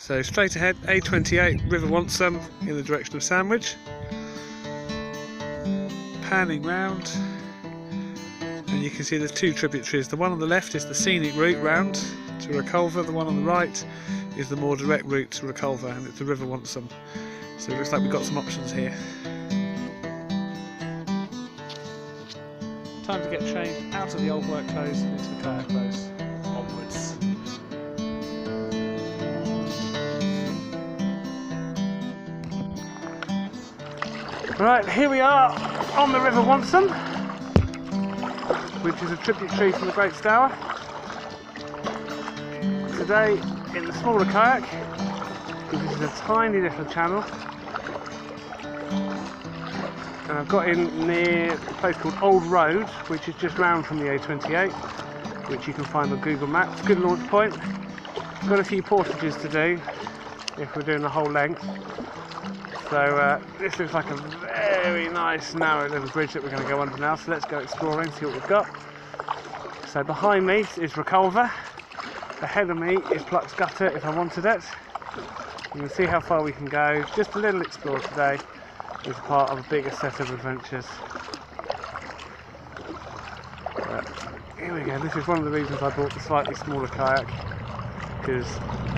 So straight ahead, A28 River Wantsum in the direction of Sandwich. Panning round, and you can see there's two tributaries. The one on the left is the scenic route round to Reculver, the one on the right is the more direct route to Reculver, and it's the River Wantsum. So it looks like we've got some options here. Time to get changed out of the old work clothes and into the kayak clothes. Onwards. Right, here we are on the River Wantsum, which is a tributary from the Great Stour. Today in the smaller kayak, because this is a tiny little channel, and I've got in near a place called Old Road, which is just round from the A28, which you can find on Google Maps. Good launch point. I've got a few portages to do if we're doing the whole length. So this looks like a very nice narrow little bridge that we're going to go under now, so let's go exploring, see what we've got. So behind me is Reculver, ahead of me is Gutter if I wanted it. You can see how far we can go. Just a little explore today as part of a bigger set of adventures. Here we go, this is one of the reasons I bought the slightly smaller kayak, because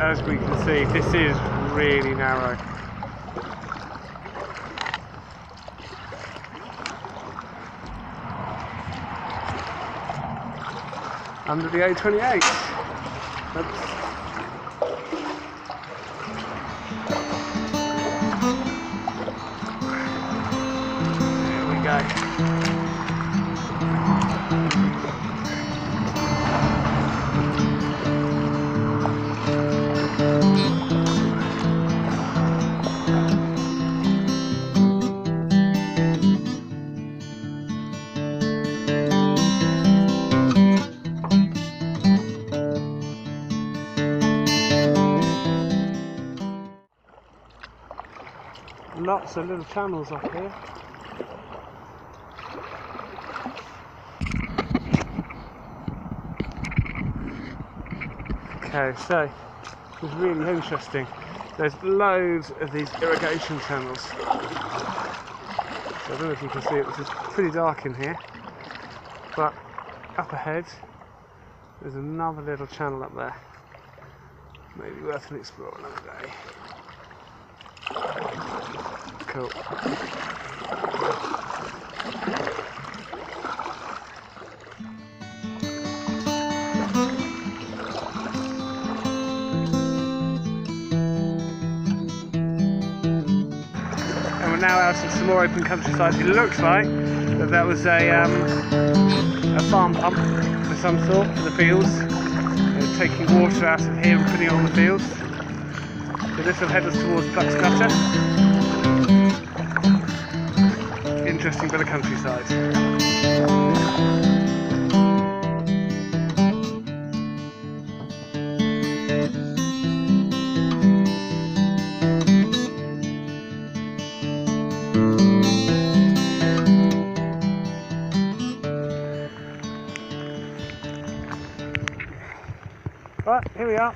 as we can see this is really narrow. Under the A28. Oops. There we go. Lots of little channels up here. Okay, so it's really interesting. There's loads of these irrigation channels. So I don't know if you can see it, it's pretty dark in here. But up ahead, there's another little channel up there. Maybe worth an explore another day. Cool. And we're now out in some more open countryside. It looks like that was a farm pump of some sort for the fields. They're taking water out of here and putting it on the fields. So this will head us towards Gutter. Interesting bit of countryside. Right, here we are.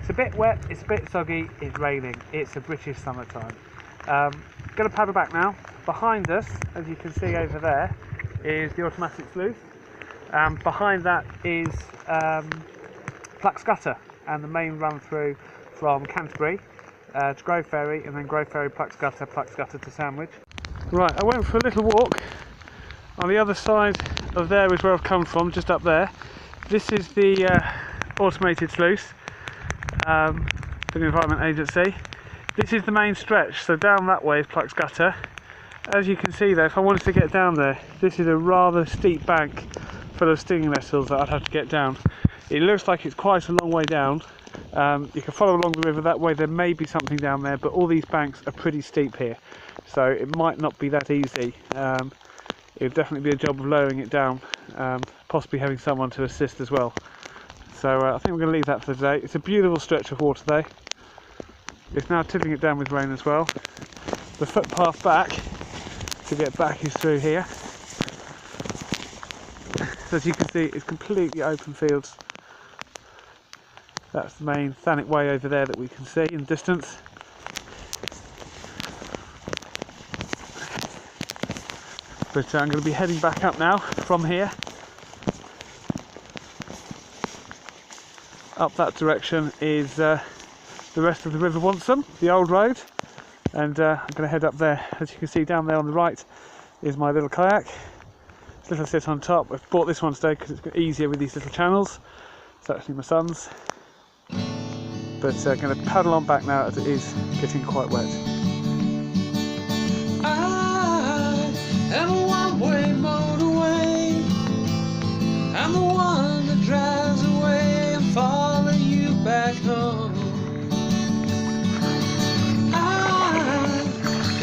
It's a bit wet, it's a bit soggy, it's raining. It's a British summertime. Going to paddle back now. Behind us, as you can see over there, is the automatic sluice. Behind that is Gutter and the main run through from Canterbury to Grove Ferry, and then Grove Ferry, Gutter to Sandwich. Right, I went for a little walk. On the other side of there is where I've come from, just up there. This is the automated sluice for the Environment Agency. This is the main stretch, so down that way is Gutter. As you can see though, if I wanted to get down there, this is a rather steep bank full of stinging nettles that I'd have to get down. It looks like it's quite a long way down. You can follow along the river that way, there may be something down there, but all these banks are pretty steep here, so it might not be that easy. It would definitely be a job of lowering it down, possibly having someone to assist as well. So I think we're going to leave that for today. It's a beautiful stretch of water though. It's now tipping it down with rain as well. The footpath back to get back is through here. So as you can see, it's completely open fields. That's the main Thanet Way over there that we can see in the distance. But I'm going to be heading back up now from here. Up that direction is the rest of the River Wantsum, the old road. And I'm going to head up there. As you can see down there on the right is my little kayak. It's a little sit on top. I've bought this one today because it's easier with these little channels. It's actually my son's. But I'm going to paddle on back now as it is getting quite wet. I am a one-way motorway. I'm the one that drives away and follow you back home.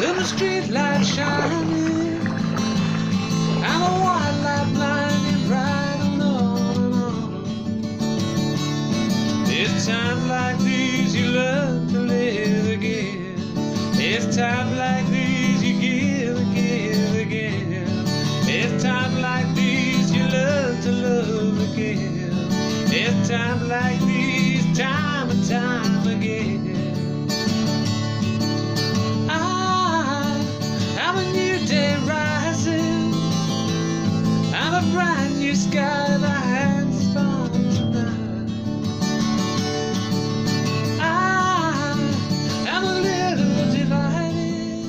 In the street light shining, and the white light blinding right on. It's times like these you learn to live again. It's times like these you give again. It's times like these you learn to love again. It's times like these, time and time again. I'm a new day rising, I'm a brand new sky that has spawned tonight. I'm a little divided.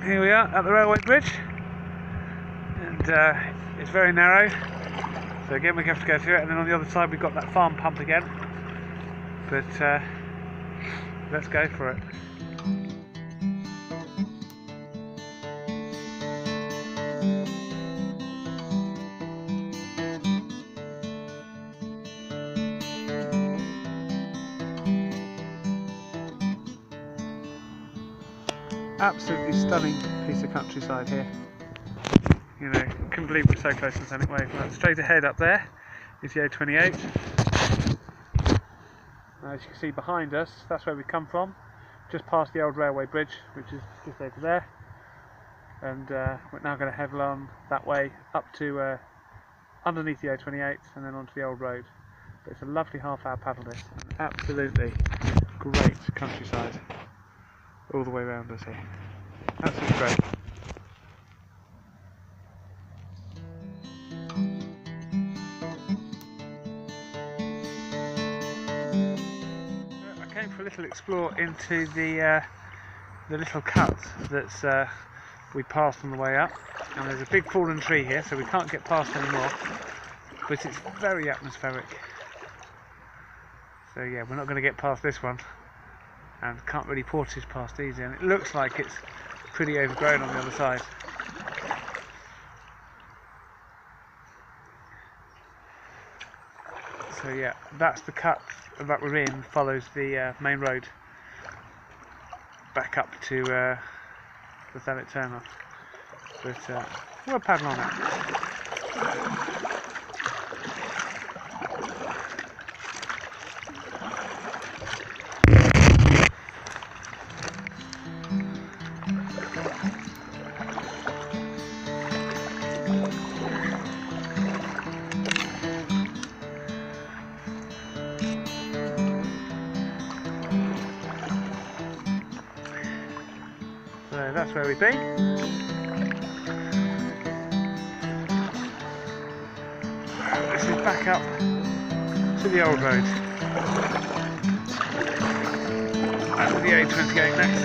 Here we are at the railway bridge, and it's very narrow, so again we have to go through it, and then on the other side we've got that farm pump again, but let's go for it. Absolutely stunning piece of countryside here. You know, couldn't believe we're so close to Thanet Way. Right, straight ahead up there is the A28. As you can see behind us, that's where we come from, just past the old railway bridge, which is just over there. And we're now going to head along that way up to underneath the A28 and then onto the old road. But it's a lovely half-hour paddle this, and absolutely great countryside all the way around us here. Absolutely great. I came for a little explore into the little cut that's we passed on the way up, and there's a big fallen tree here, so we can't get past anymore. But it's very atmospheric. So yeah, we're not going to get past this one. And can't really portage past easy, and it looks like it's pretty overgrown on the other side. So yeah, that's the cut that we're in, follows the main road back up to the Thanet turn-off. But we'll paddle on it. So that's where we've been. This is back up to the old road. And the A20 going next.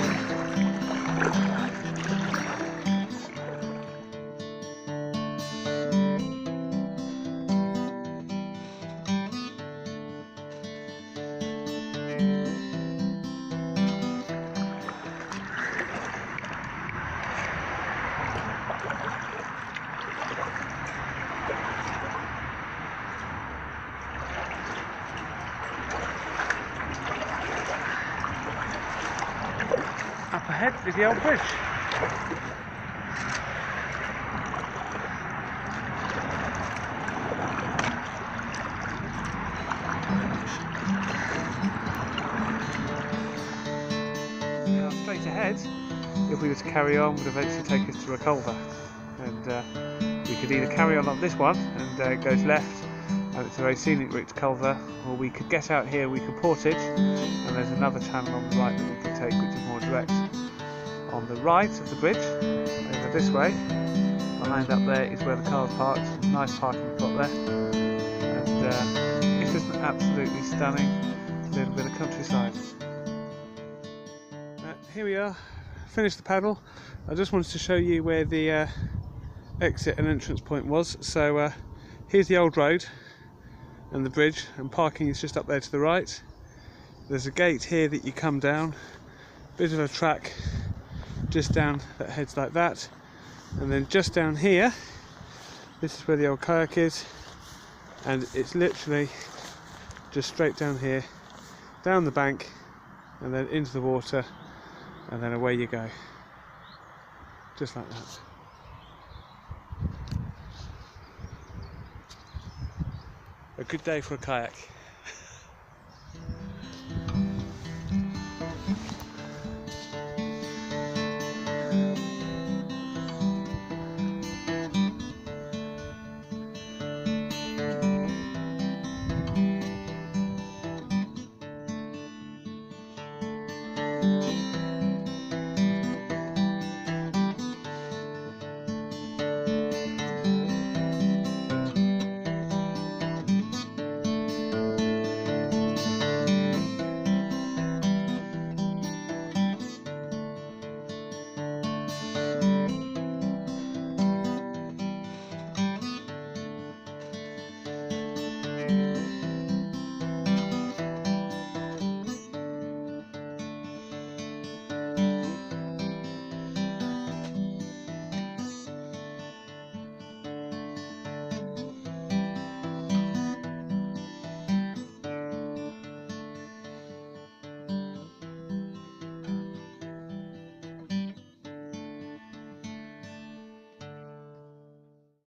Up ahead is the old bridge. Now straight ahead, if we were to carry on, would eventually take us to a culver, and we could either carry on this one and it goes left and it's a very scenic route to Culver. Or we could get out here, we could portage, and there's another channel on the right that we could take which is more direct. On the right of the bridge, over this way, behind up there is where the car's parked. Nice parking spot there, and it's just an absolutely stunning little bit of countryside. Here we are, finished the paddle. I just wanted to show you where the exit and entrance point was. So here's the old road and the bridge, and parking is just up there to the right. There's a gate here that you come down, bit of a track just down that heads like that, and then just down here, this is where the old kayak is, and it's literally just straight down here, down the bank, and then into the water, and then away you go, just like that. A good day for a kayak.